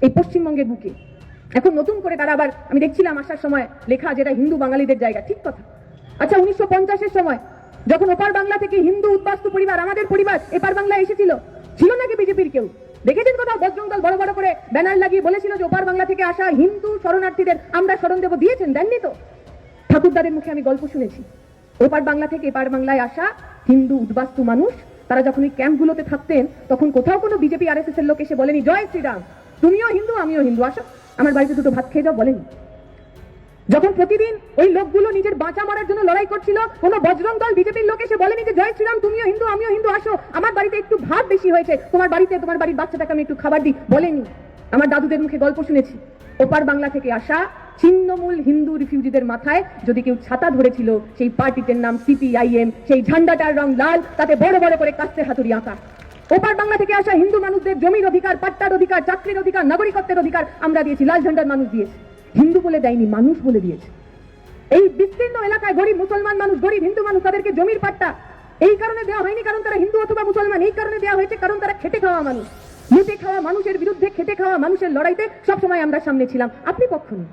এই পশ্চিমবঙ্গের বুকে। এখন নতুন করে তারা আবার, আমি দেখছিলাম আসার সময় লেখা, যেটা হিন্দু বাঙালিদের জায়গা, ঠিক কথা। আচ্ছা, 1950-এর সময় যখন ওপার বাংলা থেকে হিন্দু উদ্বাস্তু পরিবার, আমাদের পরিবার এপার বাংলায় এসেছিল, ছিল নাকি বিজেপির কেউ? দেখেছেন কোথাও বজরং দল বড় বড় করে ব্যানার লাগিয়ে বলেছিল যে ওপার বাংলা থেকে আসা হিন্দু শরণার্থীদের আমরা শরণ দেব? দিয়েছেন? দেননি তো। ঠাকুরদাদের মুখে আমি গল্প শুনেছি, ওপার বাংলা থেকে এপার বাংলায় আসা হিন্দু উদ্বাস্তু মানুষ, তারা যখন ওই ক্যাম্পগুলোতে থাকতেন, তখন কোথাও কোনো বিজেপি আরএসএস এর লোক এসে বলেনি জয় শ্রীরাম, তুমিও হিন্দু আমিও হিন্দু, আসো আমার বাড়িতে দুটো ভাত খেয়ে যাও, বলেনি। যখন প্রতিদিন ওই লোকগুলো নিজের বাঁচা মারার জন্য লড়াই করছিল, কোন বজরং দল বিজেপির লোক এসে বলেনি যে জয় শ্রীরাম, তুমিও হিন্দু আমিও হিন্দু, আসো আমার বাড়িতে একটু ভাত বেশি হয়েছে, তোমার বাড়িতে তোমার বাড়ির বাচ্চাটাকে আমি একটু খাবার দিই, বলেনি। আমার দাদুদের মুখে গল্প শুনেছি, ওপার বাংলা থেকে আসা ছিন্নমূল হিন্দু রিফিউজিদের মাথায় যদি কেউ ছাতা ধরেছিল, সেই পার্টিদের নাম সিপিআইএম, সেই ঝান্ডাটার রং লাল, তাতে বড় বড় করে কাস্তে হাতুড়ি আঁকা। ওপার বাংলা থেকে আসা হিন্দু মানুষদের জমির অধিকার, পাট্টার অধিকার, চাকরির অধিকার, নাগরিকত্বের অধিকার আমরা দিয়েছি, লাল ঝান্ডার মানুষ দিয়েছে। হিন্দু বলে দেয়নি, মানুষ বলে দিয়েছে। এই বিস্তীর্ণ এলাকায় গরিব মুসলমান মানুষ, গরিব হিন্দু মানুষ, তাদেরকে জমির পাট্টা এই কারণে দেওয়া হয়নি কারণ তারা হিন্দু অথবা মুসলমান, এই কারণে দেওয়া হয়েছে কারণ তারা খেটে খাওয়া মানুষ। লুটে খাওয়া মানুষের বিরুদ্ধে খেটে খাওয়া মানুষের লড়াইতে সবসময় আমরা সামনে ছিলাম। আপনি পক্ষ নেই।